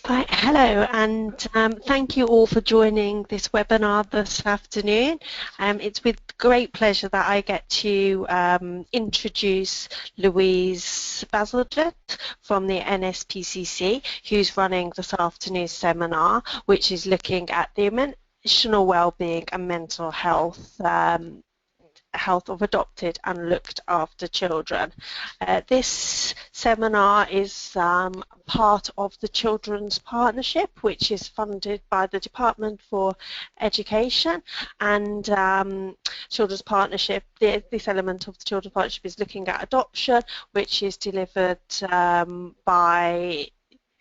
Right, hello, and thank you all for joining this webinar this afternoon. It's with great pleasure that I get to introduce Louise Bazalgette from the NSPCC, who's running this afternoon's seminar, which is looking at the emotional well-being and mental health of adopted and looked after children. This seminar is part of the Children's Partnership, which is funded by the Department for Education, and Children's Partnership, this element of the Children's Partnership is looking at adoption, which is delivered by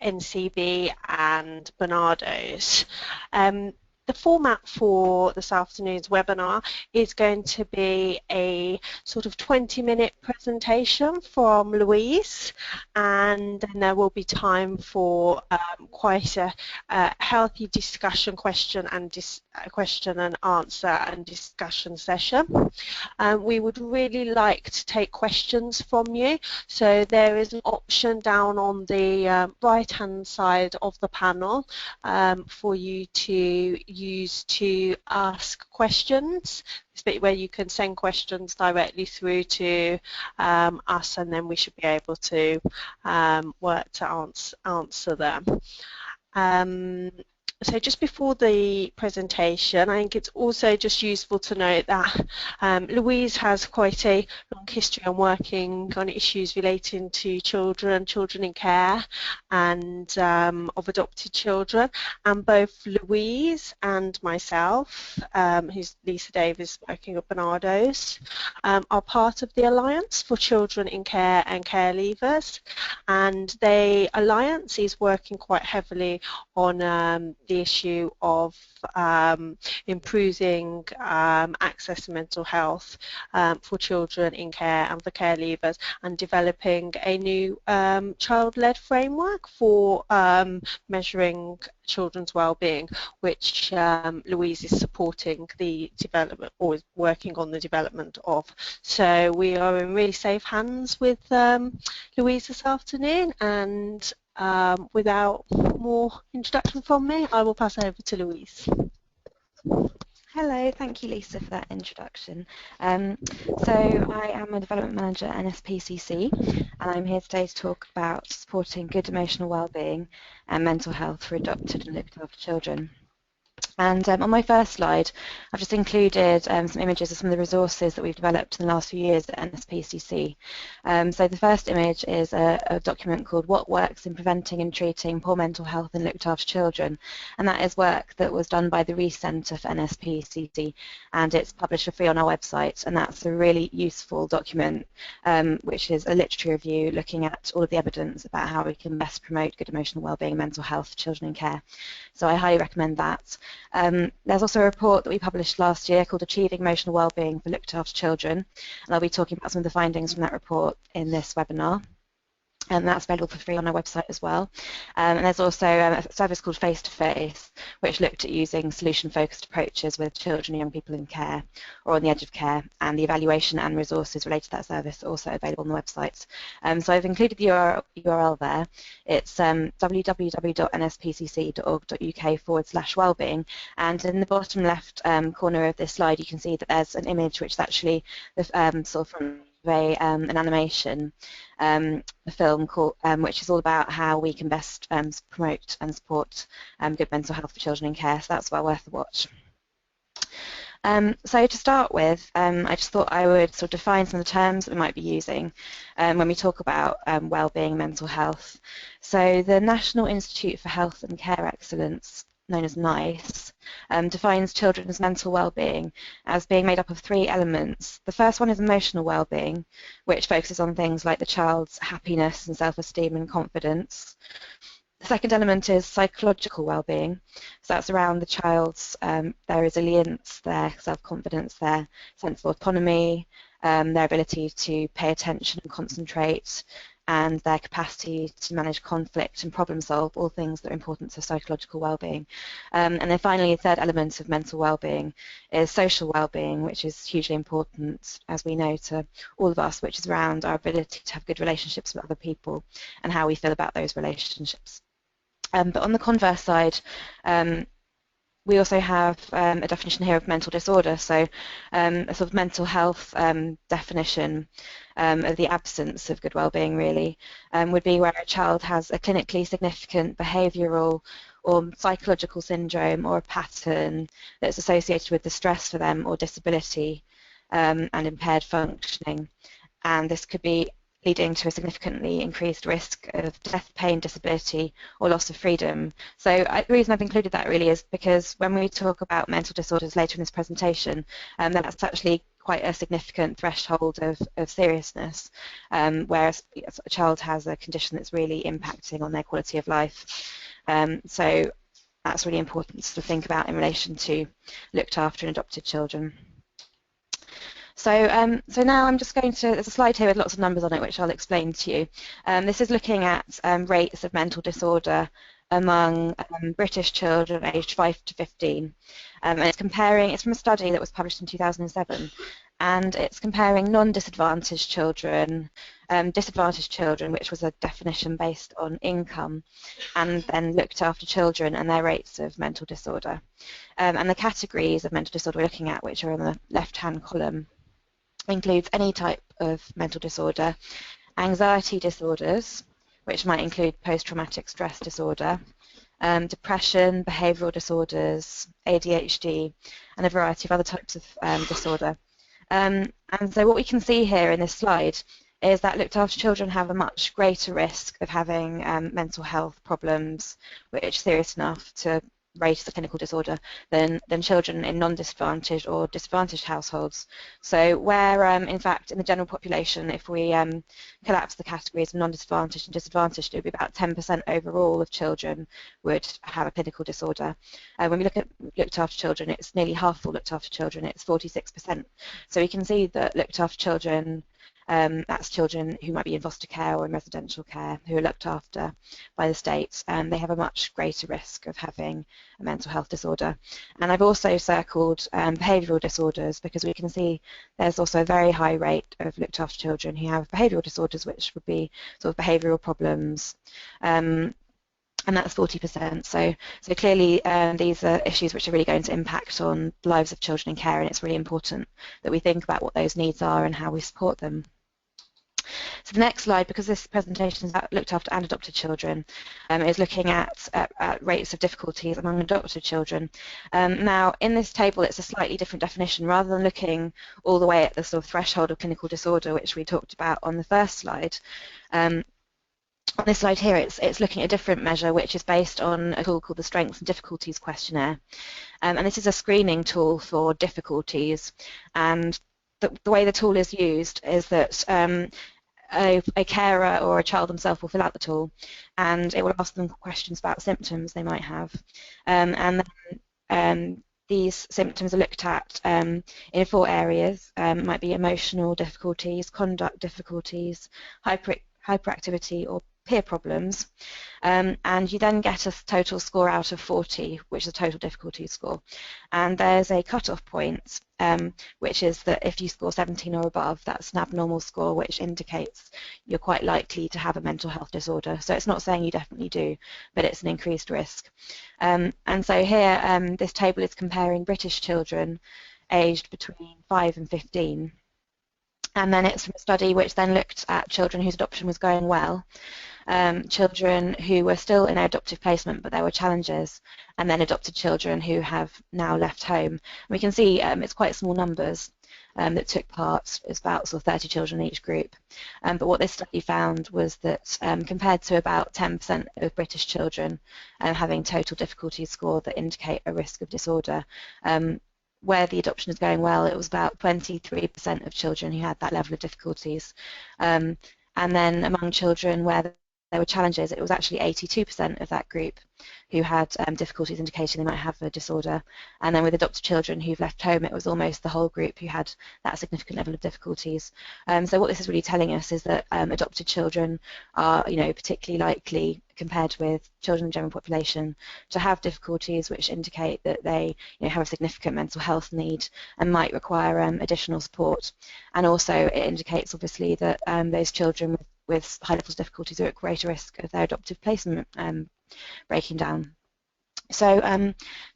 NCB and Barnardo's. The format for this afternoon's webinar is going to be a sort of 20-minute presentation from Louise, and then there will be time for quite a healthy discussion, question and answer and discussion session. We would really like to take questions from you, so there is an option down on the right-hand side of the panel for you to use to ask questions. This bit where you can send questions directly through to us, and then we should be able to work to answer them. So just before the presentation, I think it's also just useful to note that Louise has quite a long history on working on issues relating to children in care and of adopted children, and both Louise and myself, who's Lisa Davis working at Barnardo's, are part of the Alliance for Children in Care and Care Leavers, and the Alliance is working quite heavily on the issue of improving access to mental health for children in care and for care leavers, and developing a new child-led framework for measuring children's well-being, which Louise is supporting the development, or is working on the development of. So we are in really safe hands with Louise this afternoon, and without more introduction from me, I will pass over to Louise. Hello, thank you Lisa for that introduction. So I am a Development Manager at NSPCC, and I'm here today to talk about supporting good emotional well-being and mental health for adopted and looked after children. And on my first slide, I've just included some images of some of the resources that we've developed in the last few years at NSPCC. So the first image is a document called What Works in Preventing and Treating Poor Mental Health in Looked After Children, and that is work that was done by the Rees Centre for NSPCC, and it's published for free on our website, and that's a really useful document, which is a literature review looking at all of the evidence about how we can best promote good emotional wellbeing and mental health for children in care. So I highly recommend that. There's also a report that we published last year called Achieving Emotional Wellbeing for Looked After Children, and I'll be talking about some of the findings from that report in this webinar. And that's available for free on our website as well. And there's also a service called Face to Face, which looked at using solution-focused approaches with children and young people in care or on the edge of care, and the evaluation and resources related to that service are also available on the website. So I've included the URL there. It's www.nspcc.org.uk/wellbeing, and in the bottom left corner of this slide you can see that there's an image which is actually sort of from an animation, a film called, which is all about how we can best promote and support good mental health for children in care, so that's well worth a watch. So to start with, I just thought I would sort of define some of the terms that we might be using when we talk about wellbeing and mental health. So the National Institute for Health and Care Excellence, known as NICE, defines children's mental well-being as being made up of three elements. The first one is emotional well-being, which focuses on things like the child's happiness and self-esteem and confidence. The second element is psychological well-being, so that's around the child's their resilience, their self-confidence, their sense of autonomy, their ability to pay attention and concentrate, and their capacity to manage conflict and problem solve, all things that are important to psychological well-being. And then finally, a third element of mental well-being is social well-being, which is hugely important, as we know, to all of us, which is around our ability to have good relationships with other people and how we feel about those relationships. But on the converse side, we also have a definition here of mental disorder, so a sort of mental health definition of the absence of good well-being really would be where a child has a clinically significant behavioural or psychological syndrome or a pattern that's associated with distress for them or disability and impaired functioning. And this could be leading to a significantly increased risk of death, pain, disability, or loss of freedom. So the reason I've included that really is because when we talk about mental disorders later in this presentation, that's actually quite a significant threshold of seriousness, whereas a child has a condition that's really impacting on their quality of life. So that's really important to think about in relation to looked after and adopted children. So now I'm just going to, there's a slide here with lots of numbers on it which I'll explain to you. This is looking at rates of mental disorder among British children aged 5 to 15. And it's comparing, it's from a study that was published in 2007, and it's comparing non-disadvantaged children, disadvantaged children, which was a definition based on income, and then looked after children and their rates of mental disorder. And the categories of mental disorder we're looking at, which are on the left-hand column, includes any type of mental disorder, anxiety disorders, which might include post-traumatic stress disorder, depression, behavioural disorders, ADHD, and a variety of other types of disorder. And so what we can see here in this slide is that looked after children have a much greater risk of having mental health problems which are serious enough to rate as a clinical disorder than children in non-disadvantaged or disadvantaged households. So where, in fact, in the general population, if we collapse the categories of non-disadvantaged and disadvantaged, it would be about 10% overall of children would have a clinical disorder. When we look at looked after children, it's nearly half of looked after children, it's 46%. So we can see that looked after children, that's children who might be in foster care or in residential care who are looked after by the state, and they have a much greater risk of having a mental health disorder. And I've also circled behavioural disorders because we can see there's also a very high rate of looked after children who have behavioural disorders, which would be sort of behavioural problems. And that's 40%. So clearly these are issues which are really going to impact on the lives of children in care, and it's really important that we think about what those needs are and how we support them. So the next slide, because this presentation is about looked after and adopted children, is looking at rates of difficulties among adopted children. Now, in this table, it's a slightly different definition. Rather than looking all the way at the sort of threshold of clinical disorder, which we talked about on the first slide, on this slide here, it's looking at a different measure, which is based on a tool called the Strengths and Difficulties Questionnaire. And this is a screening tool for difficulties. And the way the tool is used is that a carer or a child themselves will fill out the tool, and it will ask them questions about symptoms they might have. And then these symptoms are looked at in 4 areas. It might be emotional difficulties, conduct difficulties, hyperactivity, or peer problems, and you then get a total score out of 40, which is a total difficulty score. And there's a cut-off point, which is that if you score 17 or above, that's an abnormal score, which indicates you're quite likely to have a mental health disorder. So it's not saying you definitely do, but it's an increased risk. And so here, this table is comparing British children aged between 5 and 15. And then it's from a study which then looked at children whose adoption was going well, children who were still in their adoptive placement but there were challenges, and then adopted children who have now left home. And we can see it's quite small numbers that took part. It's about sort of 30 children in each group. But what this study found was that compared to about 10% of British children having total difficulty score that indicate a risk of disorder, where the adoption is going well, it was about 23% of children who had that level of difficulties. And then among children where there were challenges, it was actually 82% of that group who had difficulties indicating they might have a disorder. And then with adopted children who've left home, it was almost the whole group who had that significant level of difficulties. So what this is really telling us is that adopted children are, particularly likely compared with children in the general population to have difficulties which indicate that they have a significant mental health need and might require additional support. And also it indicates obviously that those children with high levels of difficulties are at greater risk of their adoptive placement breaking down. So,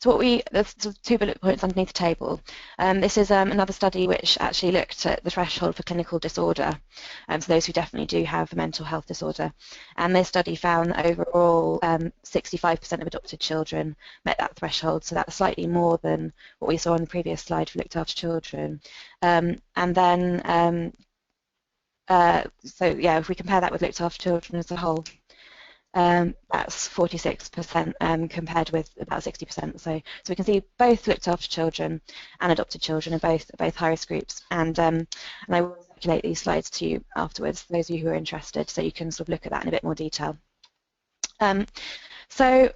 there's two bullet points underneath the table. This is another study which actually looked at the threshold for clinical disorder, for those who definitely do have a mental health disorder. And this study found that overall 65% of adopted children met that threshold, so that's slightly more than what we saw on the previous slide for looked after children. So yeah, if we compare that with looked after children as a whole, that's 46% compared with about 60%. So we can see both looked after children and adopted children are both high-risk groups. And I will circulate these slides to you afterwards, those of you who are interested, so you can sort of look at that in a bit more detail. So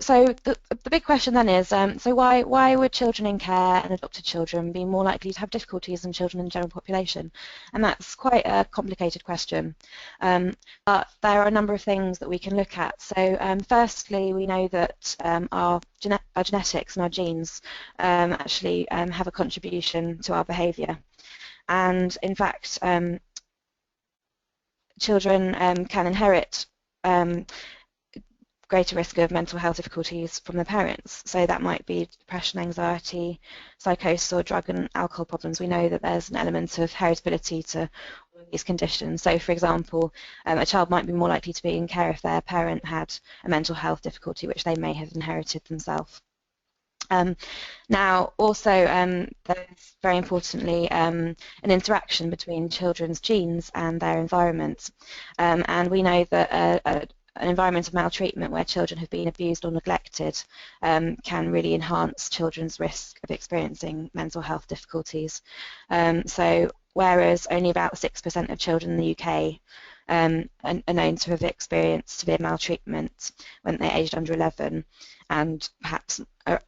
the big question then is, so why would children in care and adopted children be more likely to have difficulties than children in the general population? And that's quite a complicated question. But there are a number of things that we can look at. So firstly, we know that our genetics and our genes actually have a contribution to our behaviour. And in fact, children can inherit greater risk of mental health difficulties from their parents. So that might be depression, anxiety, psychosis, or drug and alcohol problems. We know that there's an element of heritability to all of these conditions. So for example, a child might be more likely to be in care if their parent had a mental health difficulty which they may have inherited themselves. Now also there's very importantly an interaction between children's genes and their environment, and we know that an environment of maltreatment where children have been abused or neglected can really enhance children's risk of experiencing mental health difficulties. So whereas only about 6% of children in the UK are known to have experienced severe maltreatment when they're aged under 11, and perhaps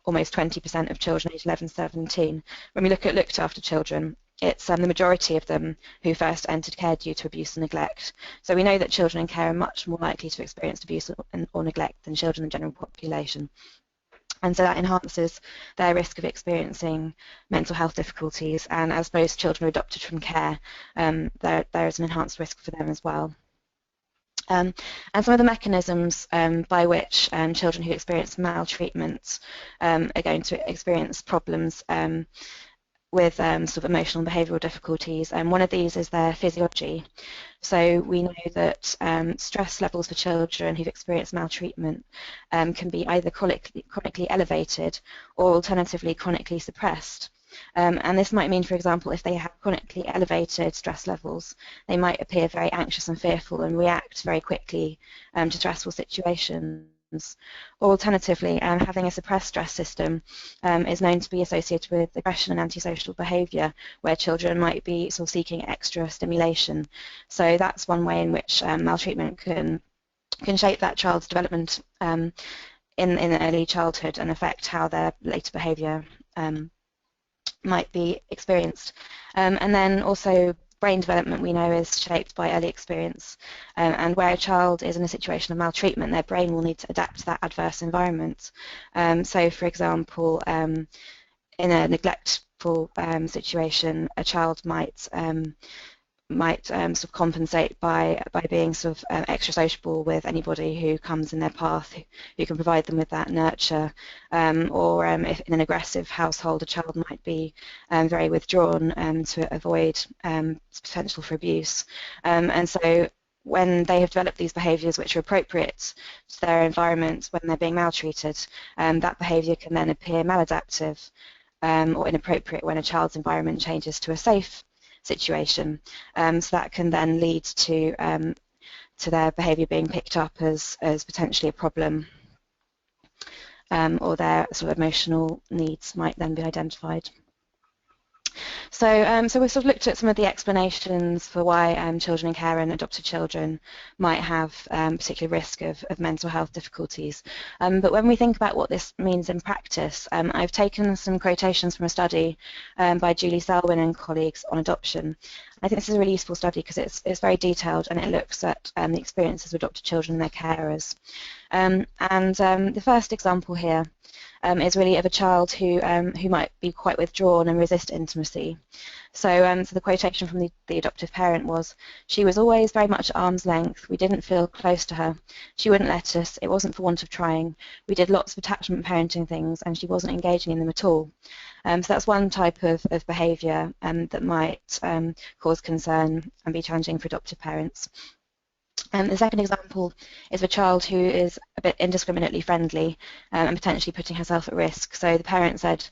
almost 20% of children aged 11 to 17. When we look at looked after children, it's the majority of them who first entered care due to abuse and neglect. So we know that children in care are much more likely to experience abuse or neglect than children in the general population. And so that enhances their risk of experiencing mental health difficulties. And as those children are adopted from care, there is an enhanced risk for them as well. And some of the mechanisms by which children who experience maltreatment are going to experience problems with sort of emotional and behavioural difficulties, and one of these is their physiology. So we know that stress levels for children who've experienced maltreatment can be either chronically elevated or alternatively chronically suppressed. And this might mean, for example, if they have chronically elevated stress levels, they might appear very anxious and fearful and react very quickly to stressful situations. Or alternatively, having a suppressed stress system is known to be associated with aggression and antisocial behaviour, where children might be sort of seeking extra stimulation. So that's one way in which maltreatment can shape that child's development in early childhood and affect how their later behaviour might be experienced. And then also brain development, we know, is shaped by early experience, and where a child is in a situation of maltreatment, their brain will need to adapt to that adverse environment. So for example, in a neglectful situation, a child might sort of compensate by being sort of extra sociable with anybody who comes in their path, who can provide them with that nurture, or if in an aggressive household, a child might be very withdrawn to avoid potential for abuse. And so when they have developed these behaviours which are appropriate to their environment when they're being maltreated, that behaviour can then appear maladaptive or inappropriate when a child's environment changes to a safe situation. So that can then lead to their behaviour being picked up as potentially a problem, or their sort of emotional needs might then be identified. So we've sort of looked at some of the explanations for why children in care and adopted children might have particular risk of mental health difficulties. But when we think about what this means in practice, I've taken some quotations from a study by Julie Selwyn and colleagues on adoption. I think this is a really useful study because it's very detailed and it looks at the experiences of adopted children and their carers. The first example here is really of a child who might be quite withdrawn and resist intimacy. So the quotation from the adoptive parent was, "She was always very much at arm's length. We didn't feel close to her. She wouldn't let us. It wasn't for want of trying. We did lots of attachment parenting things and she wasn't engaging in them at all." So that's one type of behaviour that might cause concern and be challenging for adoptive parents. The second example is a child who is a bit indiscriminately friendly and potentially putting herself at risk. So the parent said,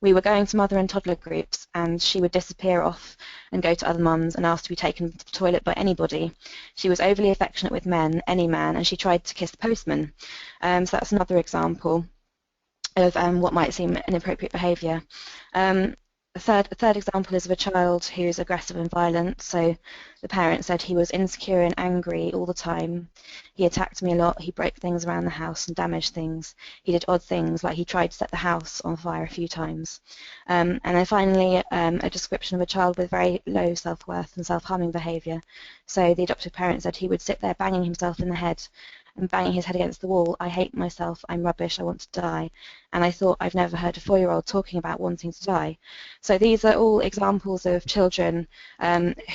"We were going to mother and toddler groups and she would disappear off and go to other mums and ask to be taken to the toilet by anybody. She was overly affectionate with men, any man, and she tried to kiss the postman." So that's another example of what might seem inappropriate behaviour. A third example is of a child who's aggressive and violent. So the parent said he was insecure and angry all the time. He attacked me a lot. He broke things around the house and damaged things. He did odd things, like he tried to set the house on fire a few times. And then finally, a description of a child with very low self-worth and self-harming behaviour. So the adoptive parent said he would sit there banging himself in the head and banging his head against the wall. "I hate myself, I'm rubbish, I want to die." And I thought, I've never heard a 4-year-old talking about wanting to die. So these are all examples of children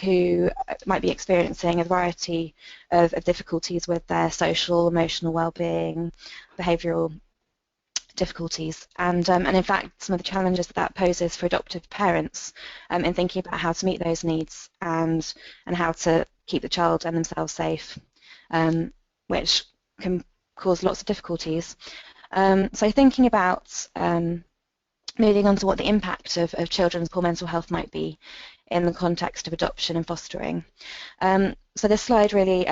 who might be experiencing a variety of difficulties with their social, emotional well-being, behavioural difficulties, and in fact some of the challenges that poses for adoptive parents in thinking about how to meet those needs and how to keep the child and themselves safe, which can cause lots of difficulties. So thinking about moving on to what the impact of children's poor mental health might be in the context of adoption and fostering. So this slide really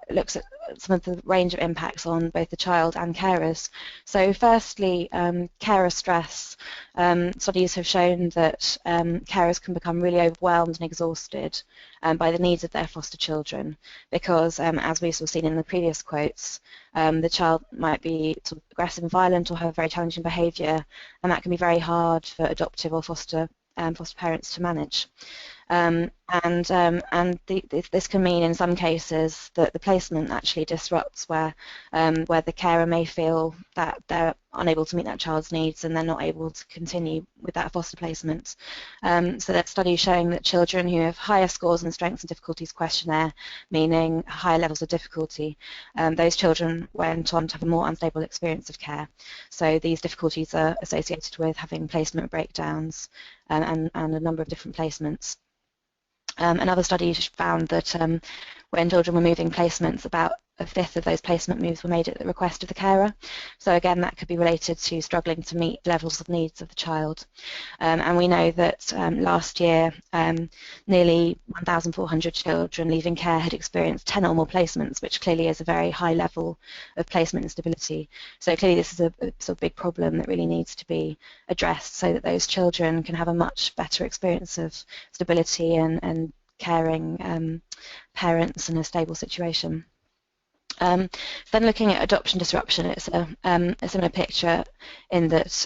looks at some of the range of impacts on both the child and carers. So firstly, carer stress. Studies have shown that carers can become really overwhelmed and exhausted by the needs of their foster children because, as we've seen in the previous quotes, the child might be sort of aggressive and violent or have very challenging behaviour, and that can be very hard for adoptive or foster parents to manage. This can mean in some cases that the placement actually disrupts where the carer may feel that they're unable to meet that child's needs and they're not able to continue with that foster placement. So there's studies showing that children who have higher scores in the Strengths and Difficulties questionnaire, meaning higher levels of difficulty, those children went on to have a more unstable experience of care. So these difficulties are associated with having placement breakdowns and a number of different placements. Another study found that when children were moving placements, about a fifth of those placement moves were made at the request of the carer. So again, that could be related to struggling to meet levels of needs of the child. And we know that last year, nearly 1,400 children leaving care had experienced 10 or more placements, which clearly is a very high level of placement instability. So clearly this is a sort of big problem that really needs to be addressed so that those children can have a much better experience of stability and caring parents in a stable situation. Then looking at adoption disruption, it's a similar picture in that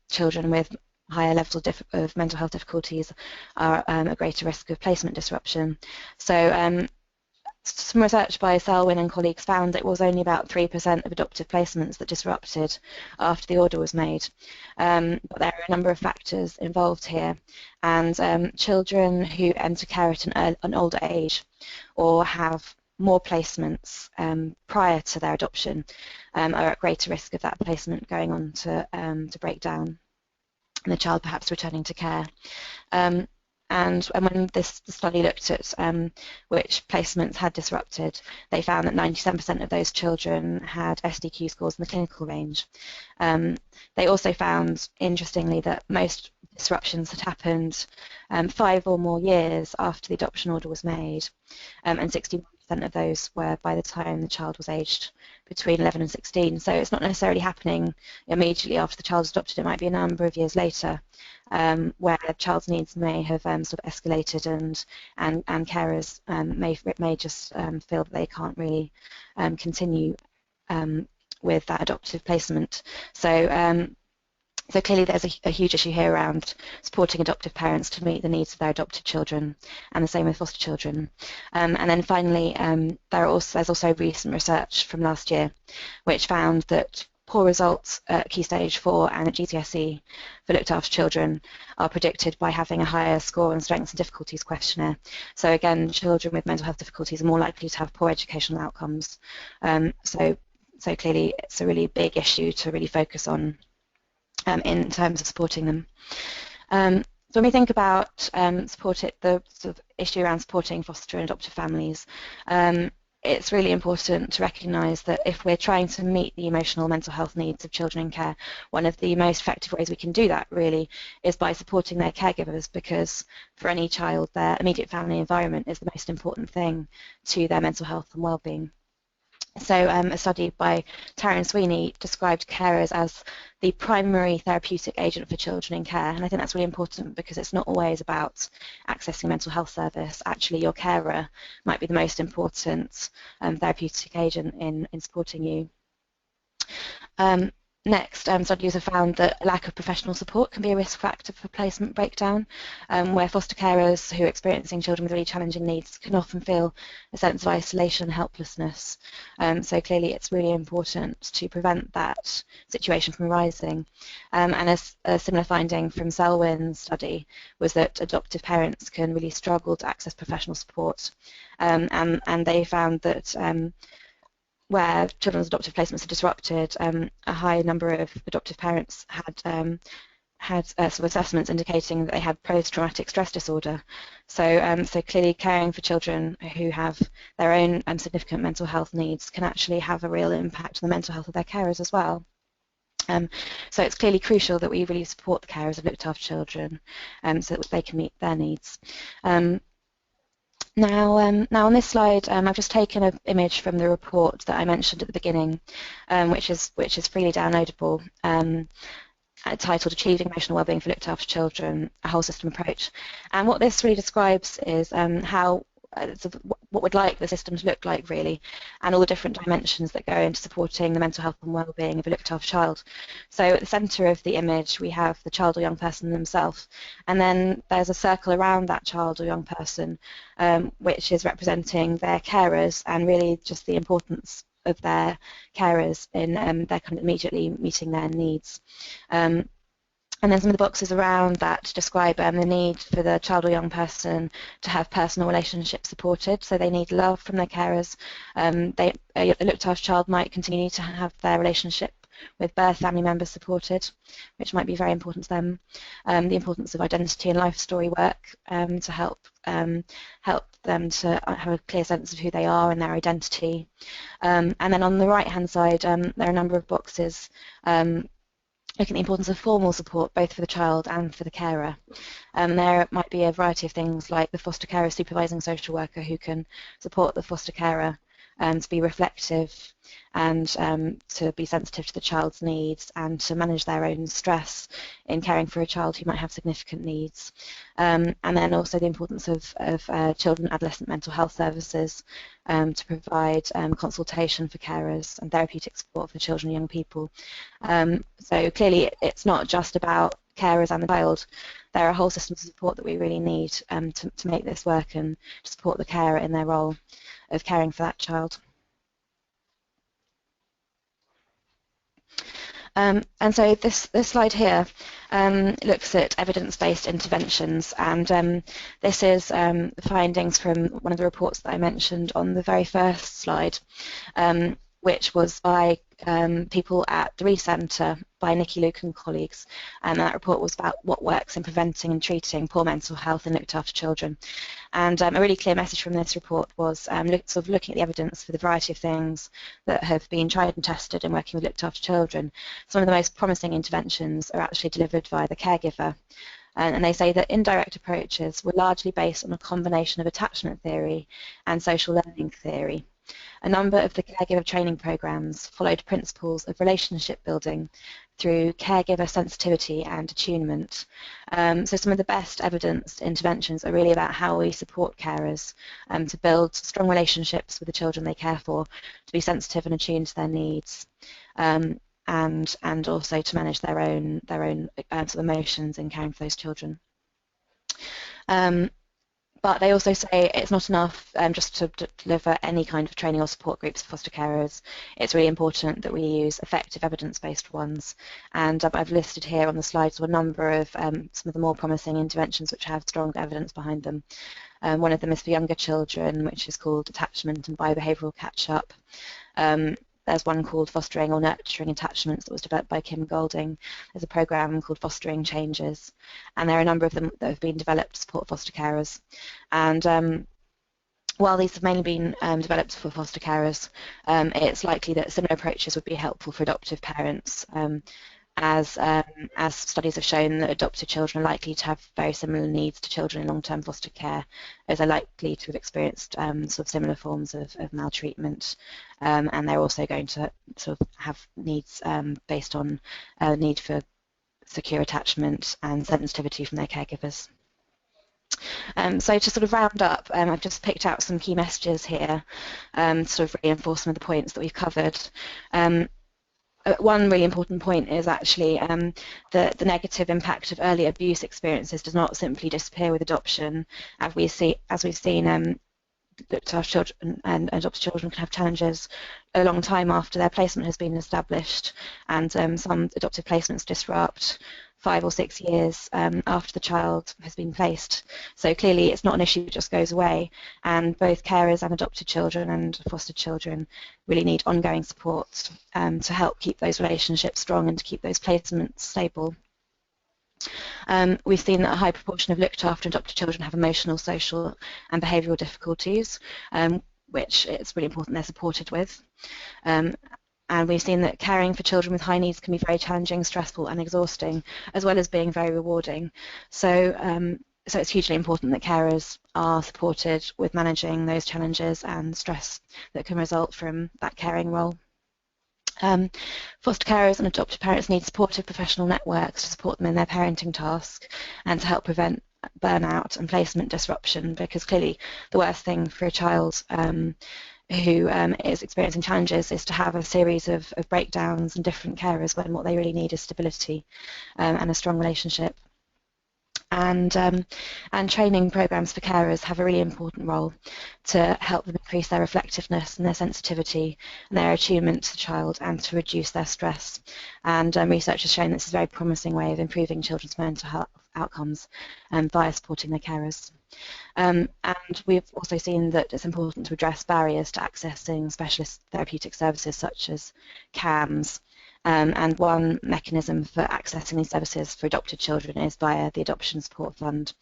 children with higher levels of mental health difficulties are at greater risk of placement disruption. So some research by Selwyn and colleagues found it was only about 3% of adoptive placements that disrupted after the order was made. But there are a number of factors involved here, and children who enter care at an older age or have more placements prior to their adoption are at greater risk of that placement going on to break down and the child perhaps returning to care. And when this study looked at which placements had disrupted, they found that 97% of those children had SDQ scores in the clinical range. They also found, interestingly, that most disruptions had happened 5 or more years after the adoption order was made, and 61% 75% of those were by the time the child was aged between 11 and 16. So it's not necessarily happening immediately after the child is adopted. It might be a number of years later where a child's needs may have sort of escalated, and carers may just feel that they can't really continue with that adoptive placement. So clearly there's a huge issue here around supporting adoptive parents to meet the needs of their adopted children, and the same with foster children. And then finally, there's also recent research from last year which found that poor results at Key Stage 4 and at GCSE for looked after children are predicted by having a higher score on Strengths and Difficulties questionnaire. So again, children with mental health difficulties are more likely to have poor educational outcomes. So clearly it's a really big issue to really focus on in terms of supporting them. So when we think about the sort of issue around supporting foster and adoptive families, it's really important to recognise that if we're trying to meet the emotional mental health needs of children in care, one of the most effective ways we can do that really is by supporting their caregivers, because for any child their immediate family environment is the most important thing to their mental health and well-being. So a study by Taryn Sweeney described carers as the primary therapeutic agent for children in care, and I think that's really important because it's not always about accessing a mental health service. Actually, your carer might be the most important therapeutic agent in supporting you. Next, studies have found that lack of professional support can be a risk factor for placement breakdown, where foster carers who are experiencing children with really challenging needs can often feel a sense of isolation and helplessness. So clearly it's really important to prevent that situation from arising. And a similar finding from Selwyn's study was that adoptive parents can really struggle to access professional support. And they found that where children's adoptive placements are disrupted, a high number of adoptive parents had sort of assessments indicating that they had post-traumatic stress disorder. So clearly caring for children who have their own significant mental health needs can actually have a real impact on the mental health of their carers as well. So it's clearly crucial that we really support the carers of looked after children so that they can meet their needs. Now on this slide, I've just taken an image from the report that I mentioned at the beginning, which is freely downloadable, titled "Achieving Emotional Wellbeing for Looked After Children: A Whole System Approach." And what this really describes is how what would like the system to look like really, and all the different dimensions that go into supporting the mental health and well-being of a looked after child. So at the centre of the image we have the child or young person themselves, and then there's a circle around that child or young person which is representing their carers, and really just the importance of their carers in their kind of immediately meeting their needs. And then some of the boxes around that describe the need for the child or young person to have personal relationships supported. So they need love from their carers. A looked after child might continue to have their relationship with birth family members supported, which might be very important to them. The importance of identity and life story work to help them to have a clear sense of who they are and their identity. And then on the right-hand side, there are a number of boxes looking at the importance of formal support both for the child and for the carer. There might be a variety of things like the foster carer supervising social worker who can support the foster carer to be reflective and to be sensitive to the child's needs and to manage their own stress in caring for a child who might have significant needs. And then also the importance of children and adolescent mental health services to provide consultation for carers and therapeutic support for children and young people. So clearly it's not just about carers and the child. There are whole systems of support that we really need to make this work and to support the carer in their role of caring for that child. And so this slide here looks at evidence-based interventions, and this is the findings from one of the reports that I mentioned on the very first slide, which was by people at the Reece Centre by Nikki Luke and colleagues, and that report was about what works in preventing and treating poor mental health in looked after children. And a really clear message from this report was sort of looking at the evidence for the variety of things that have been tried and tested in working with looked after children. Some of the most promising interventions are actually delivered via the caregiver. And they say that indirect approaches were largely based on a combination of attachment theory and social learning theory. A number of the caregiver training programs followed principles of relationship building through caregiver sensitivity and attunement. So some of the best evidenced interventions are really about how we support carers to build strong relationships with the children they care for, to be sensitive and attuned to their needs, and also to manage their own sort of emotions in caring for those children. But they also say it's not enough just to deliver any kind of training or support groups for foster carers. It's really important that we use effective evidence-based ones. And I've listed here on the slides a number of some of the more promising interventions which have strong evidence behind them. One of them is for younger children, which is called attachment and biobehavioural catch-up. There's one called Fostering or Nurturing Attachments that was developed by Kim Golding. There's a program called Fostering Changes, and there are a number of them that have been developed to support foster carers. And while these have mainly been developed for foster carers, it's likely that similar approaches would be helpful for adoptive parents, as studies have shown that adopted children are likely to have very similar needs to children in long-term foster care, as they're likely to have experienced sort of similar forms of maltreatment, and they're also going to sort of have needs based on need for secure attachment and sensitivity from their caregivers. So to sort of round up, I've just picked out some key messages here to sort of reinforce some of the points that we've covered. One really important point is actually the negative impact of early abuse experiences does not simply disappear with adoption. As we've seen, looked after children and adopted children can have challenges a long time after their placement has been established, and some adoptive placements disrupt 5 or 6 years after the child has been placed. So clearly it's not an issue that just goes away, and both carers and adopted children and foster children really need ongoing support to help keep those relationships strong and to keep those placements stable. We've seen that a high proportion of looked after adopted children have emotional, social and behavioural difficulties, which it's really important they're supported with. And we've seen that caring for children with high needs can be very challenging, stressful and exhausting, as well as being very rewarding. So it's hugely important that carers are supported with managing those challenges and stress that can result from that caring role. Foster carers and adopted parents need supportive professional networks to support them in their parenting task and to help prevent burnout and placement disruption, because clearly the worst thing for a child who is experiencing challenges is to have a series of breakdowns and different carers when what they really need is stability and a strong relationship. And training programs for carers have a really important role to help them increase their reflectiveness and their sensitivity and their attunement to the child, and to reduce their stress. And research has shown this is a very promising way of improving children's mental health outcomes via supporting their carers. And we've also seen that it's important to address barriers to accessing specialist therapeutic services such as CAMS. And one mechanism for accessing these services for adopted children is via the Adoption Support Fund.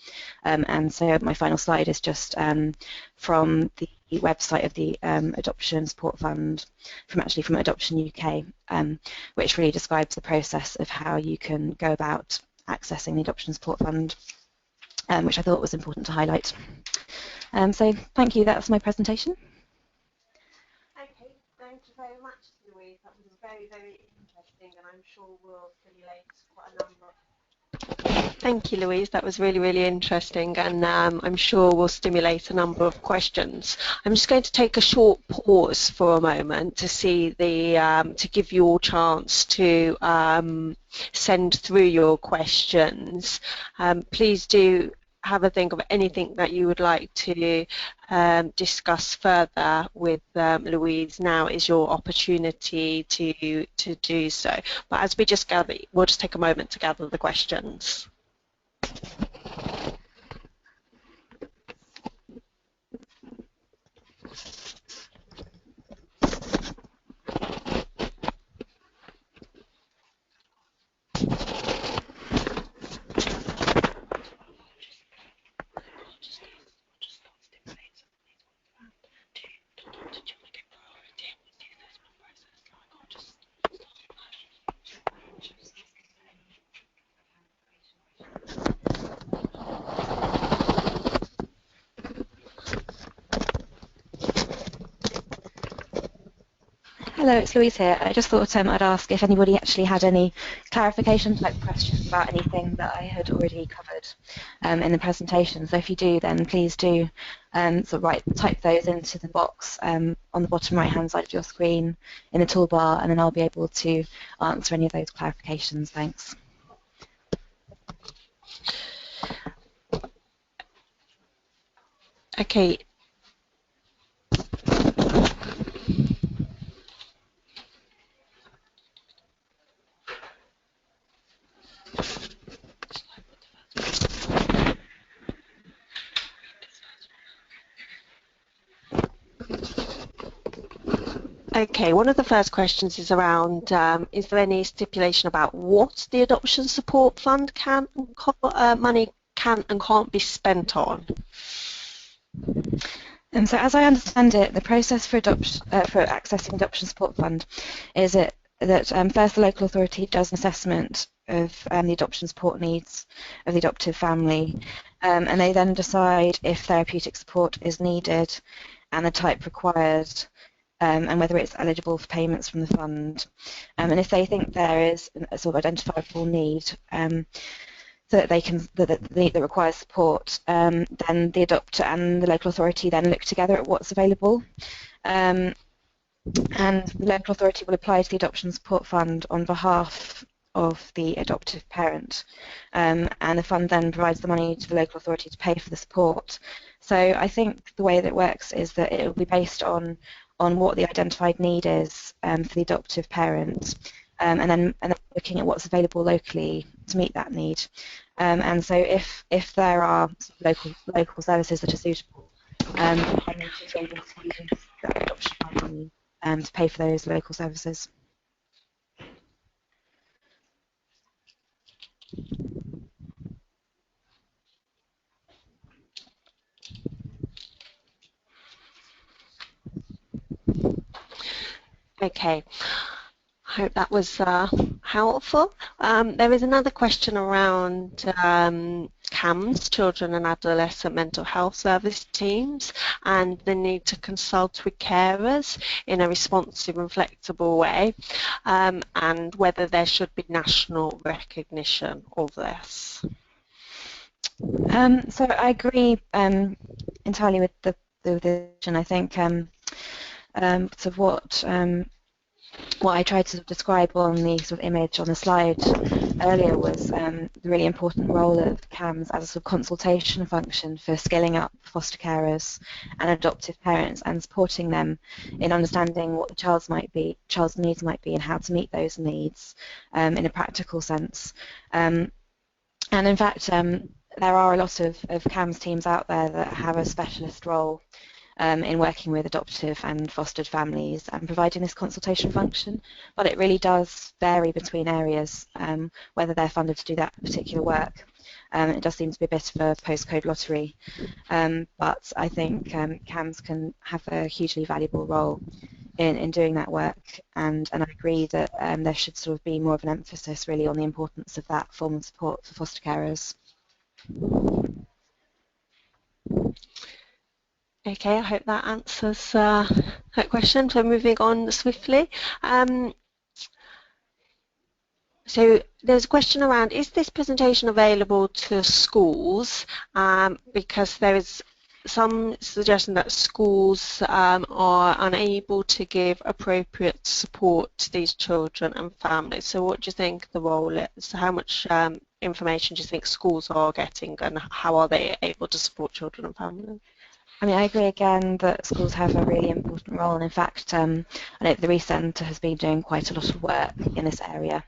And so my final slide is just from the website of the Adoption Support Fund, from Adoption UK, which really describes the process of how you can go about accessing the Adoption Support Fund, which I thought was important to highlight. So thank you, that's my presentation. Okay, thank you very much, Louise. That was very, very interesting, and I'm sure will stimulate quite a number. Thank you, Louise. That was really, really interesting, and I'm sure will stimulate a number of questions. I'm just going to take a short pause for a moment to see the to give you all a chance to send through your questions. Please do have a think of anything that you would like to discuss further with Louise. Now is your opportunity to do so. But as we just gather, we'll just take a moment to gather the questions. Hello, it's Louise here. I just thought I'd ask if anybody actually had any clarification type questions about anything that I had already covered in the presentation. So if you do, then please do type those into the box on the bottom right-hand side of your screen in the toolbar, and then I'll be able to answer any of those clarifications. Thanks. Okay. Okay, one of the first questions is around, is there any stipulation about what the Adoption Support Fund money can and can't be spent on? So as I understand it, the process for accessing Adoption Support Fund is that first the local authority does an assessment of the adoption support needs of the adoptive family, and they then decide if therapeutic support is needed and the type required, and whether it's eligible for payments from the fund. And if they think there is a sort of identifiable need, so that they can that requires support, then the adopter and the local authority then look together at what's available, and the local authority will apply to the Adoption Support Fund on behalf of the adoptive parent, and the fund then provides the money to the local authority to pay for the support. So I think the way that it works is that it will be based on what the identified need is for the adoptive parent, and then looking at what's available locally to meet that need. And so if there are local services that are suitable, then they should be able to use the adoption fund money to pay for those local services. Okay. I hope that was helpful. There is another question around CAMS, Children and Adolescent Mental Health Service teams, and the need to consult with carers in a responsive and flexible way, and whether there should be national recognition of this. So I agree entirely with the vision. I think sort of what I tried to describe on the sort of image on the slide earlier was the really important role of CAMS as a sort of consultation function for scaling up foster carers and adoptive parents and supporting them in understanding what the child's needs might be and how to meet those needs in a practical sense. And in fact, there are a lot of CAMS teams out there that have a specialist role in working with adoptive and fostered families and providing this consultation function, but it really does vary between areas whether they're funded to do that particular work. It does seem to be a bit of a postcode lottery, but I think CAMS can have a hugely valuable role in doing that work, and I agree that there should sort of be more of an emphasis really on the importance of that form of support for foster carers. Okay, I hope that answers that question. So moving on swiftly. So there's a question around, is this presentation available to schools? Because there is some suggestion that schools are unable to give appropriate support to these children and families. So what do you think the role is? How much information do you think schools are getting, and how are they able to support children and families? I mean, I agree again that schools have a really important role, and in fact, I know the Reece Centre has been doing quite a lot of work in this area,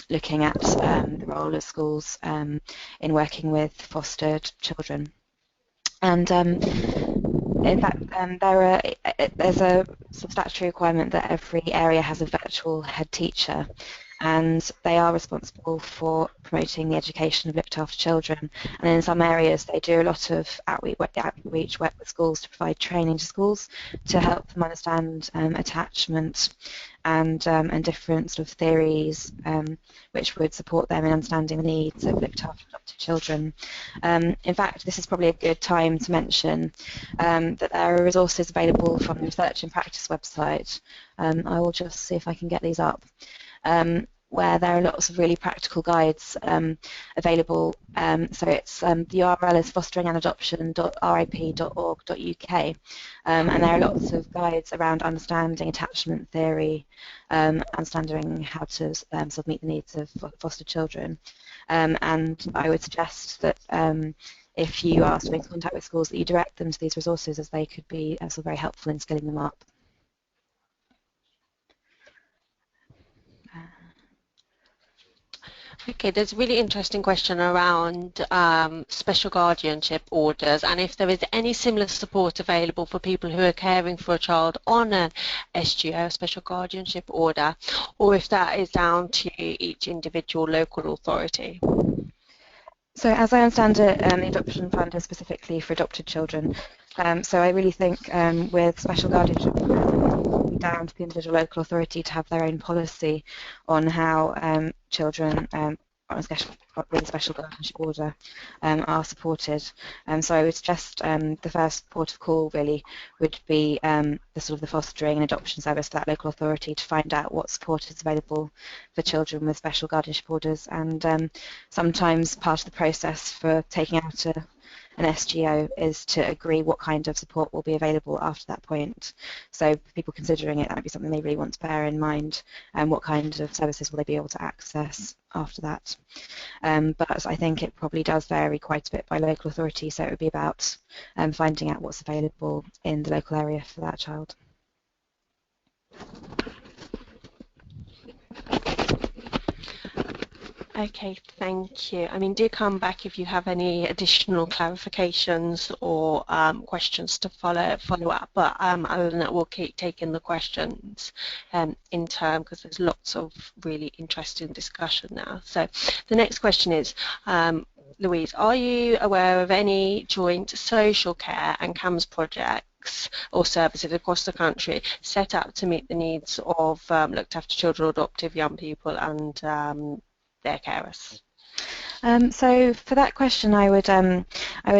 looking at the role of schools in working with fostered children. And in fact, there's a statutory requirement that every area has a virtual head teacher, and they are responsible for promoting the education of looked after children. And in some areas they do a lot of outreach work with schools to provide training to schools to help them understand attachment and different sort of theories which would support them in understanding the needs of looked after adopted children. In fact, this is probably a good time to mention that there are resources available from the Research and Practice website. I will just see if I can get these up. Where there are lots of really practical guides available. So it's the URL is fosteringandadoption.rip.org.uk, and there are lots of guides around understanding attachment theory, understanding how to sort of meet the needs of foster children. And I would suggest that if you are in contact with schools, that you direct them to these resources, as they could be also very helpful in skilling them up. Okay, there's a really interesting question around special guardianship orders, and if there is any similar support available for people who are caring for a child on an SGO, special guardianship order, or if that is down to each individual local authority. So as I understand it, the Adoption Fund is specifically for adopted children. So I really think with special guardianship, down to the individual local authority to have their own policy on how children on a with a special guardianship order are supported. So I would suggest the first port of call really would be the sort of the fostering and adoption service for that local authority to find out what support is available for children with special guardianship orders. And sometimes part of the process for taking out an SGO is to agree what kind of support will be available after that point. So for people considering it, that would be something they really want to bear in mind, and what kind of services will they be able to access after that. But I think it probably does vary quite a bit by local authority, so it would be about finding out what's available in the local area for that child. Okay, thank you. I mean, do come back if you have any additional clarifications or questions to follow up. But other than that, we'll keep taking the questions in turn, because there's lots of really interesting discussion now. So the next question is, Louise, are you aware of any joint social care and CAMS projects or services across the country set up to meet the needs of looked after children or adoptive young people and their carers? So for that question, I would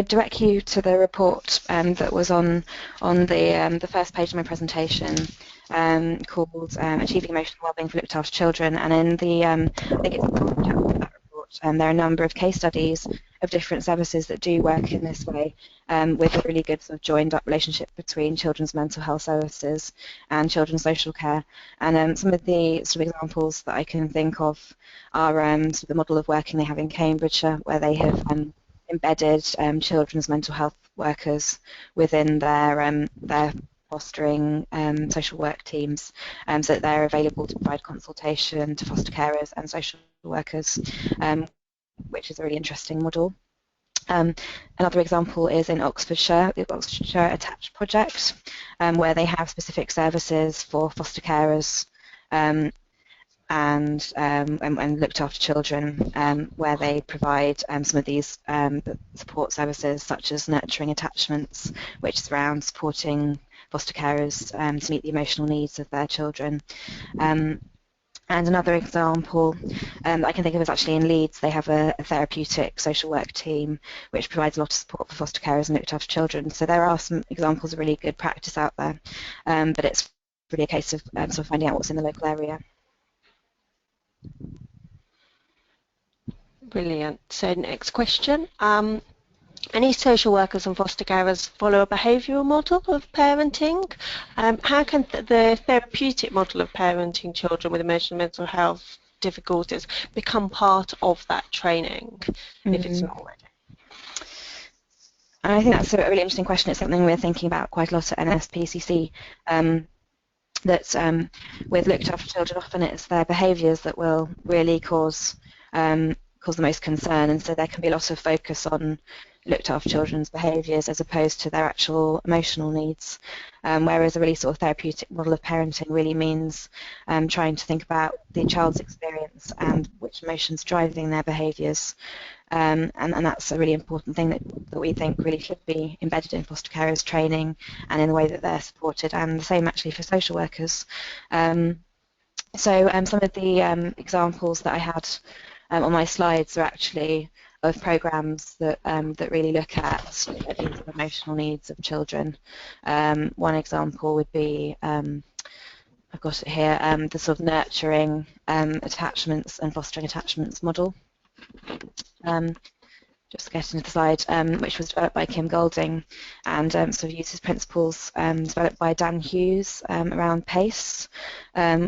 direct you to the report that was on the first page of my presentation, called Achieving Emotional Wellbeing for Looked After Children, and in the I think it's the fourth chapter of that report, there are a number of case studies of different services that do work in this way, with a really good sort of joined up relationship between children's mental health services and children's social care. And some of the sort of examples that I can think of are sort of the model of working they have in Cambridgeshire, where they have embedded children's mental health workers within their fostering social work teams, so that they're available to provide consultation to foster carers and social workers, which is a really interesting model. Another example is in Oxfordshire, the Oxfordshire Attached Project, where they have specific services for foster carers and looked after children, where they provide some of these support services, such as nurturing attachments, which is around supporting foster carers to meet the emotional needs of their children. And another example I can think of is actually in Leeds. They have a therapeutic social work team which provides a lot of support for foster carers and looked after children. So there are some examples of really good practice out there, but it's really a case of sort of finding out what's in the local area. Brilliant. So next question. Any social workers and foster carers follow a behavioural model of parenting? How can the therapeutic model of parenting children with emotional and mental health difficulties become part of that training, if it's not already? And I think that's a really interesting question. It's something we're thinking about quite a lot at NSPCC. That with looked after children, often it's their behaviours that will really cause the most concern, and so there can be a lot of focus on looked after children's behaviours as opposed to their actual emotional needs. Whereas a really sort of therapeutic model of parenting really means trying to think about the child's experience and which emotions driving their behaviours. And that's a really important thing that we think really should be embedded in foster carers training and in the way that they're supported, and the same actually for social workers. So some of the examples that I had on my slides are actually of programs that really look at these emotional needs of children. One example would be, I've got it here, the sort of nurturing attachments and fostering attachments model. Just getting to the slide, which was developed by Kim Golding and sort of uses principles developed by Dan Hughes around PACE,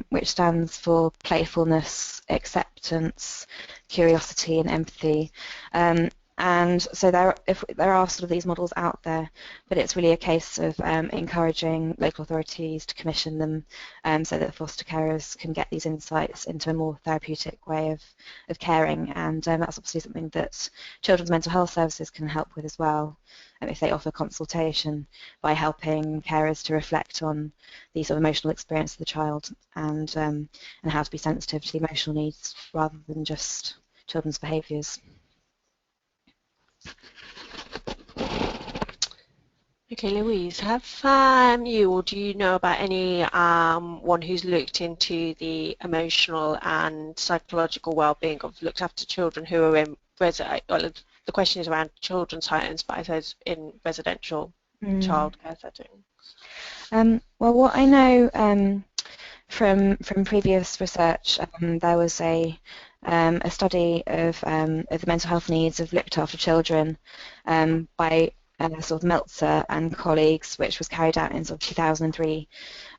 which stands for playfulness, acceptance, curiosity and empathy. And so there are sort of these models out there, but it's really a case of encouraging local authorities to commission them so that the foster carers can get these insights into a more therapeutic way of caring. And that's obviously something that children's mental health services can help with as well, if they offer consultation by helping carers to reflect on the sort of emotional experience of the child and how to be sensitive to the emotional needs rather than just children's behaviours. Okay, Louise, have you or do you know about any one who's looked into the emotional and psychological well-being of looked after children who are in well, the question is around children's homes, but I suppose in residential childcare settings? Well, what I know from previous research, there was a study of the mental health needs of looked after children by sort of Meltzer and colleagues, which was carried out in sort of 2003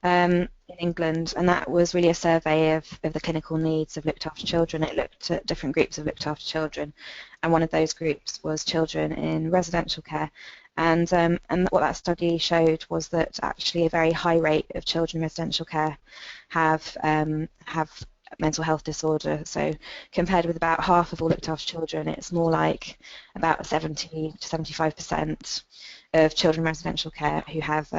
in England, and that was really a survey of the clinical needs of looked after children. It looked at different groups of looked after children, and one of those groups was children in residential care. And what that study showed was that actually a very high rate of children in residential care have mental health disorder. So compared with about half of all looked after children, it's more like about 70 to 75% of children in residential care who have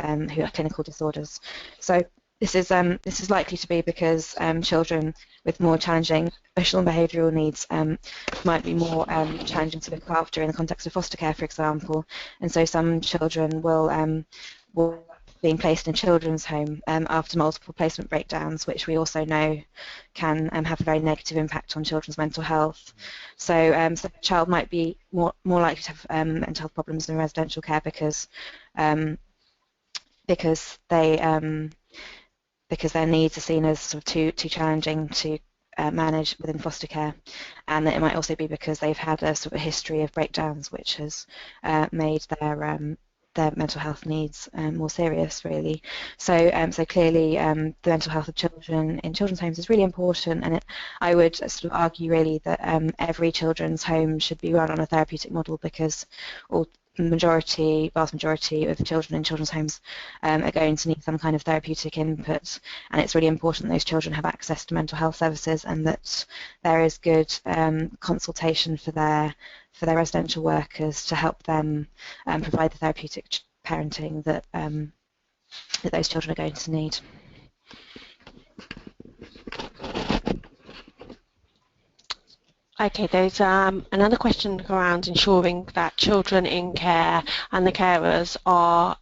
clinical disorders. So this is likely to be because children with more challenging emotional and behavioural needs might be more challenging to look after in the context of foster care, for example. And so some children will being placed in a children's home after multiple placement breakdowns, which we also know can have a very negative impact on children's mental health. So, so a child might be more likely to have mental health problems in residential care because their needs are seen as sort of too challenging to manage within foster care, and it might also be because they've had a sort of history of breakdowns which has made their mental health needs more serious, really. So, so clearly, the mental health of children in children's homes is really important, and I would sort of argue really that every children's home should be run on a therapeutic model because vast majority of children in children's homes are going to need some kind of therapeutic input, and it's really important that those children have access to mental health services and that there is good consultation for their residential workers to help them provide the therapeutic parenting that that those children are going to need. Okay, there's another question around ensuring that children in care and the carers are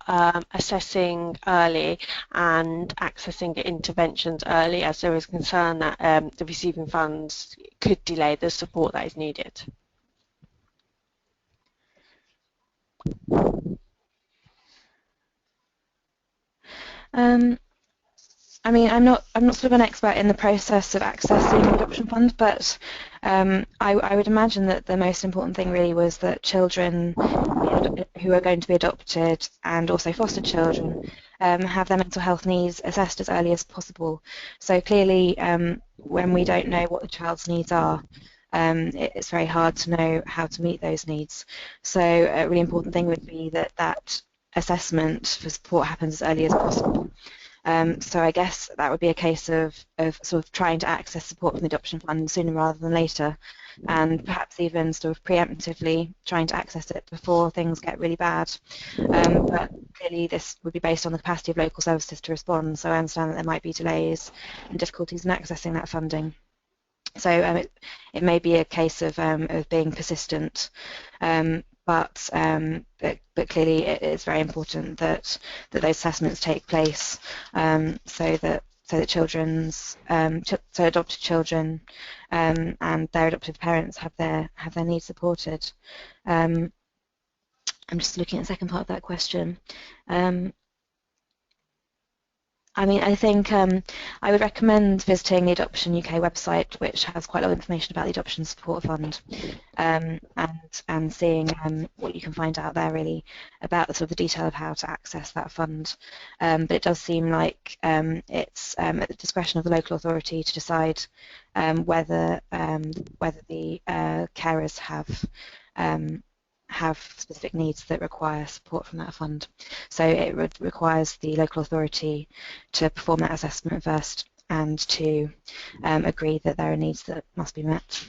assessing early and accessing the interventions early, as there is concern that the receiving funds could delay the support that is needed. I mean, I'm not sort of an expert in the process of accessing the adoption fund, but I would imagine that the most important thing really was that children who are going to be adopted and also foster children have their mental health needs assessed as early as possible. So clearly, when we don't know what the child's needs are, it's very hard to know how to meet those needs. So a really important thing would be that assessment for support happens as early as possible. So I guess that would be a case of sort of trying to access support from the adoption fund sooner rather than later, and perhaps even sort of preemptively trying to access it before things get really bad. But clearly this would be based on the capacity of local services to respond, so I understand that there might be delays and difficulties in accessing that funding. So it may be a case of being persistent, but clearly it is very important that those assessments take place, so that so adopted children and their adoptive parents have their needs supported. I'm just looking at the second part of that question. I mean, I think I would recommend visiting the Adoption UK website, which has quite a lot of information about the Adoption Support Fund, and seeing what you can find out there really about the sort of the detail of how to access that fund. But it does seem like it's at the discretion of the local authority to decide whether the carers have specific needs that require support from that fund. So it requires the local authority to perform that assessment first and to agree that there are needs that must be met.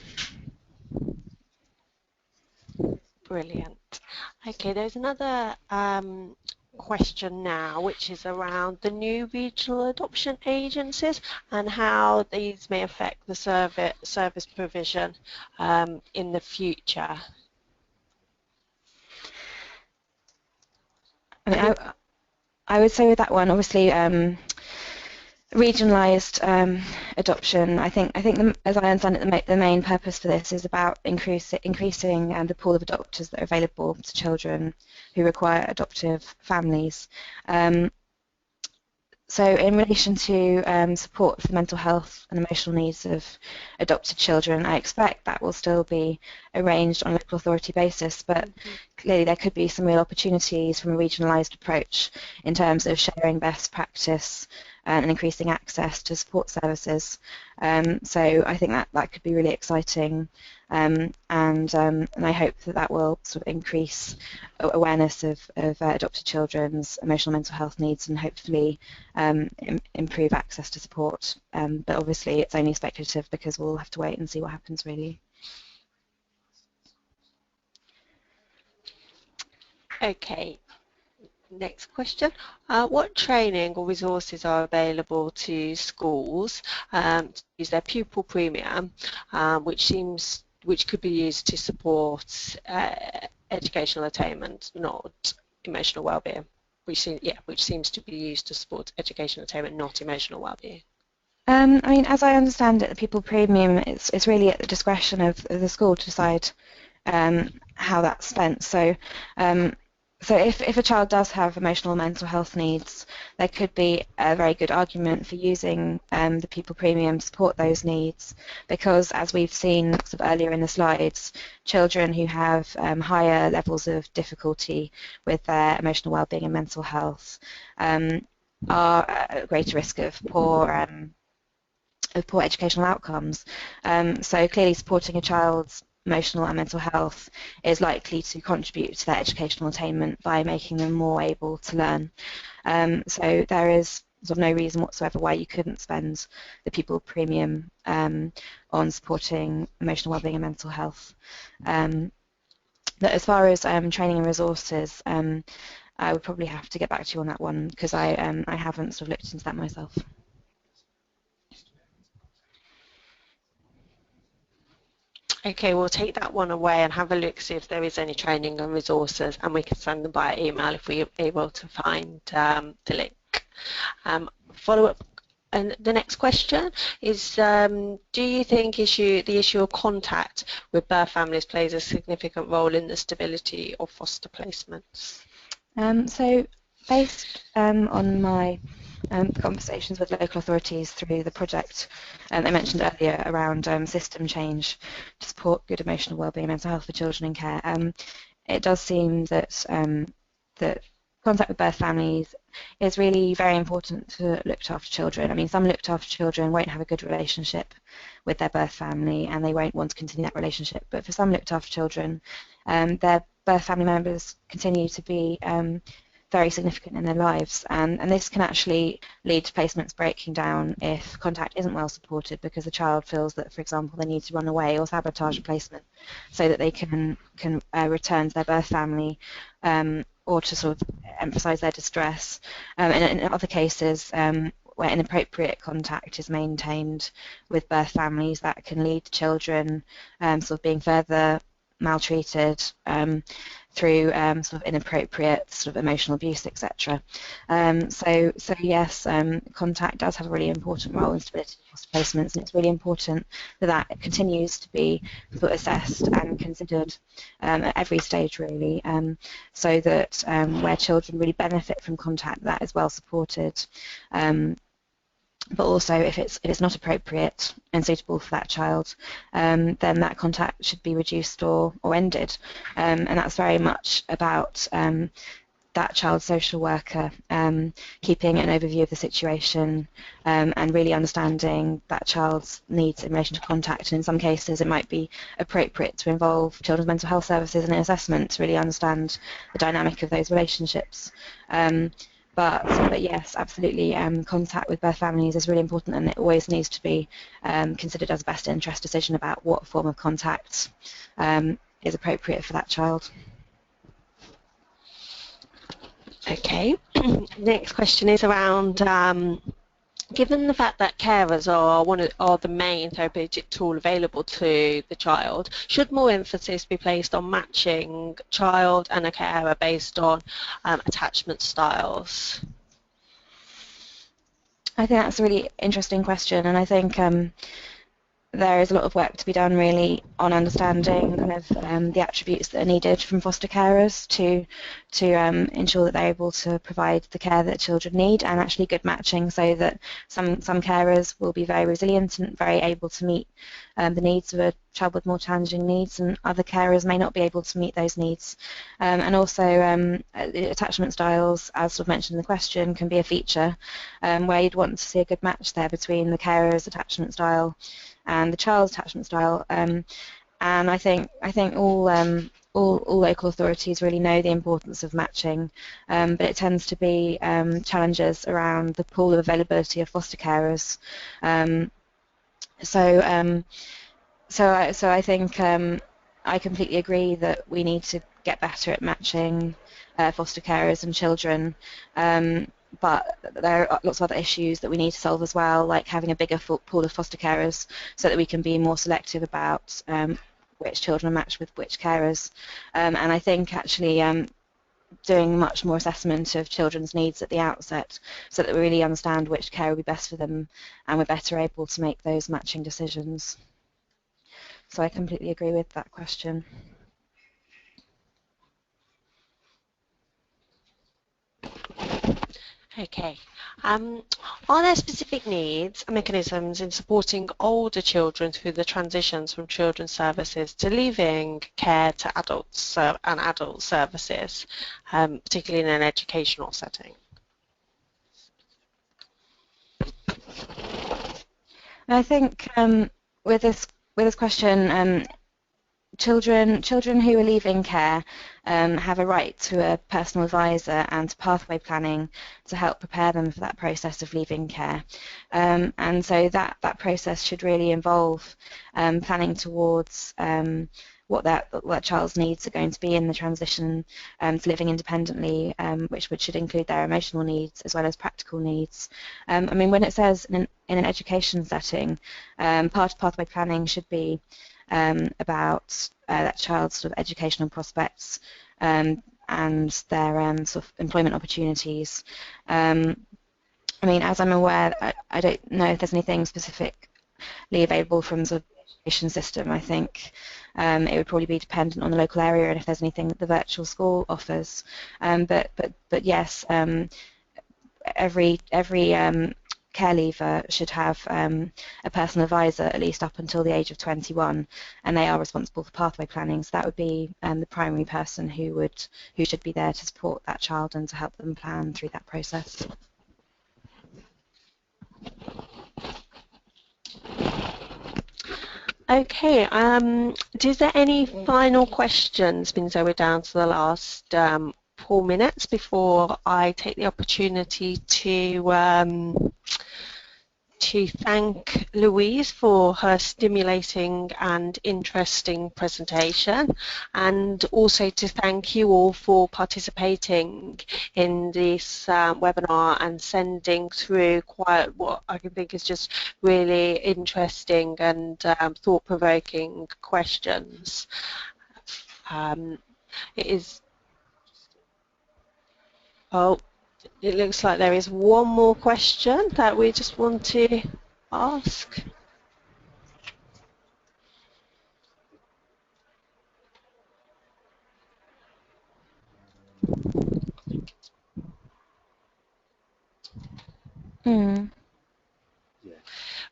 Brilliant. Okay, there's another question now, which is around the new regional adoption agencies and how these may affect the service provision in the future. I mean, I would say with that one, obviously, regionalised adoption. I think as I understand it, the main purpose for this is about increasing the pool of adopters that are available to children who require adoptive families. So in relation to support for the mental health and emotional needs of adopted children, I expect that will still be arranged on a local authority basis, but clearly there could be some real opportunities from a regionalised approach in terms of sharing best practice and increasing access to support services. So I think that could be really exciting, and I hope that will sort of increase awareness of adopted children's emotional mental health needs and hopefully improve access to support. But obviously it's only speculative because we'll have to wait and see what happens really. Okay. Next question. What training or resources are available to schools to use their pupil premium, which could be used to support educational attainment, not emotional well-being? Which seems to be used to support educational attainment, not emotional well-being. I mean, as I understand it, the pupil premium it's really at the discretion of the school to decide how that's spent. So if a child does have emotional and mental health needs, there could be a very good argument for using the pupil premium to support those needs, because as we've seen sort of earlier in the slides, children who have higher levels of difficulty with their emotional well-being and mental health are at greater risk of poor educational outcomes. So clearly supporting a child's emotional and mental health is likely to contribute to their educational attainment by making them more able to learn. So there is sort of no reason whatsoever why you couldn't spend the pupil premium on supporting emotional wellbeing and mental health. But as far as training and resources, I would probably have to get back to you on that one because I haven't sort of looked into that myself. Okay, we'll take that one away and have a look, see if there is any training and resources, and we can send them by email if we're able to find the link. Follow up, and the next question is, do you think the issue of contact with birth families plays a significant role in the stability of foster placements? So based on my conversations with local authorities through the project I mentioned earlier around system change to support good emotional wellbeing and mental health for children in care, it does seem that that contact with birth families is really very important to looked after children. I mean, some looked after children won't have a good relationship with their birth family and they won't want to continue that relationship, but for some looked after children, their birth family members continue to be very significant in their lives, and this can actually lead to placements breaking down if contact isn't well supported, because the child feels that, for example, they need to run away or sabotage a placement so that they can return to their birth family, or to sort of emphasise their distress. And in other cases, where inappropriate contact is maintained with birth families, that can lead to children sort of being further maltreated through sort of inappropriate sort of emotional abuse, etc. So yes, contact does have a really important role in stability foster placements, and it's really important that that continues to be sort of assessed and considered at every stage, really, so that where children really benefit from contact, that is well supported. But also, if it's not appropriate and suitable for that child, then that contact should be reduced or ended, and that's very much about that child's social worker keeping an overview of the situation, and really understanding that child's needs in relation to contact. And in some cases, it might be appropriate to involve children's mental health services in an assessment to really understand the dynamic of those relationships. But yes, absolutely, contact with birth families is really important, and it always needs to be considered as a best interest decision about what form of contact is appropriate for that child. Okay. Next question is around, given the fact that carers are the main therapeutic tool available to the child, should more emphasis be placed on matching child and a carer based on attachment styles? I think that's a really interesting question, and I think there is a lot of work to be done, really, on understanding kind of the attributes that are needed from foster carers to ensure that they're able to provide the care that children need, and actually good matching, so that some carers will be very resilient and very able to meet the needs of a child with more challenging needs, and other carers may not be able to meet those needs. And also attachment styles, as sort of mentioned in the question, can be a feature where you'd want to see a good match there between the carer's attachment style and the child's attachment style. And I think all local authorities really know the importance of matching, but it tends to be challenges around the pool of availability of foster carers. So I think I completely agree that we need to get better at matching foster carers and children. But there are lots of other issues that we need to solve as well, like having a bigger pool of foster carers so that we can be more selective about which children are matched with which carers. And I think actually doing much more assessment of children's needs at the outset so that we really understand which care will be best for them, and we're better able to make those matching decisions. So I completely agree with that question. Okay. Are there specific needs and mechanisms in supporting older children through the transitions from children's services to leaving care to adults and adult services, particularly in an educational setting? I think with this question, children who are leaving care have a right to a personal advisor and to pathway planning to help prepare them for that process of leaving care. And so that process should really involve planning towards what that child's needs are going to be in the transition to living independently, which should include their emotional needs as well as practical needs. I mean, when it says in an education setting, part of pathway planning should be about that child's sort of educational prospects and their sort of employment opportunities. I mean, as I'm aware, I don't know if there's anything specifically available from sort of the education system. I think it would probably be dependent on the local area and if there's anything that the virtual school offers. But yes, every care leaver should have a personal advisor at least up until the age of 21, and they are responsible for pathway planning. So that would be the primary person who should be there to support that child and to help them plan through that process. Okay. Is there any final questions, so we're down to the last 4 minutes before I take the opportunity to thank Louise for her stimulating and interesting presentation, and also to thank you all for participating in this webinar and sending through quite what I can think is just really interesting and thought-provoking questions. It is, oh, it looks like there is one more question that we just want to ask.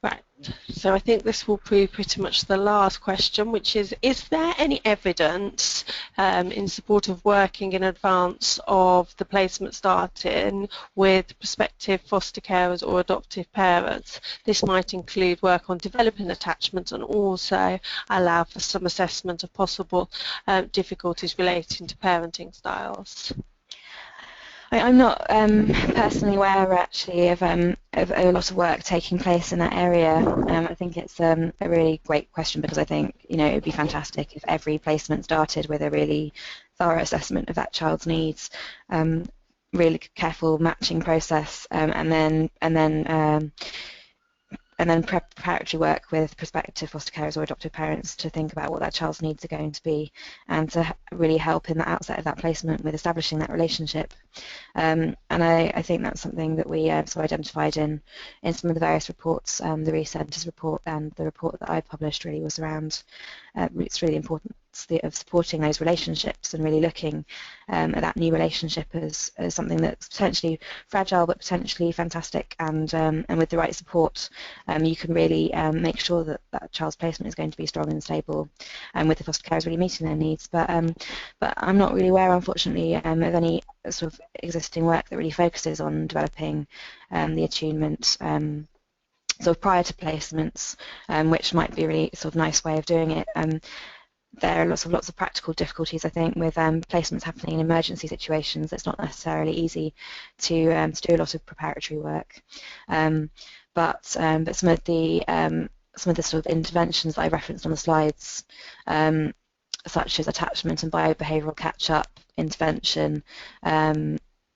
Right, so I think this will prove pretty much the last question, which is there any evidence in support of working in advance of the placement starting with prospective foster carers or adoptive parents? This might include work on developing attachments and also allow for some assessment of possible difficulties relating to parenting styles. I'm not personally aware actually of a lot of work taking place in that area. I think it's a really great question, because I think it would be fantastic if every placement started with a really thorough assessment of that child's needs, really careful matching process, and then preparatory work with prospective foster carers or adoptive parents to think about what that child's needs are going to be, and to really help in the outset of that placement with establishing that relationship. And I think that's something that we sort of identified in some of the various reports. The Re-Centres report and the report that I published really was around it's really important of supporting those relationships and really looking at that new relationship as something that's potentially fragile but potentially fantastic, and with the right support you can really make sure that that child's placement is going to be strong and stable, and with the foster carers really meeting their needs. But I'm not really aware, unfortunately, of any sort of existing work that really focuses on developing the attunement sort of prior to placements, which might be a really sort of nice way of doing it. There are lots of practical difficulties, I think, with placements happening in emergency situations. It's not necessarily easy to do a lot of preparatory work, but some of the sort of interventions that I referenced on the slides, such as attachment and biobehavioural catch-up intervention,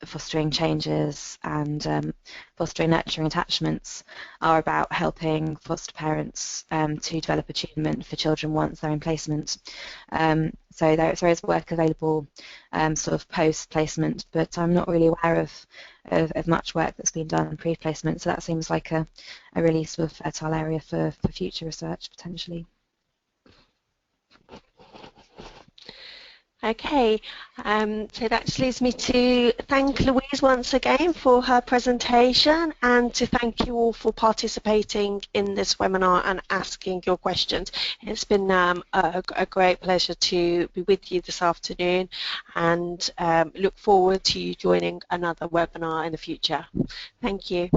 fostering changes, and fostering nurturing attachments, are about helping foster parents to develop attunement for children once they're in placement. So there is work available sort of post-placement, but I'm not really aware of much work that's been done pre-placement, so that seems like a really sort of fertile area for future research potentially. Okay, so that just leaves me to thank Louise once again for her presentation, and to thank you all for participating in this webinar and asking your questions. It's been a great pleasure to be with you this afternoon, and look forward to you joining another webinar in the future. Thank you.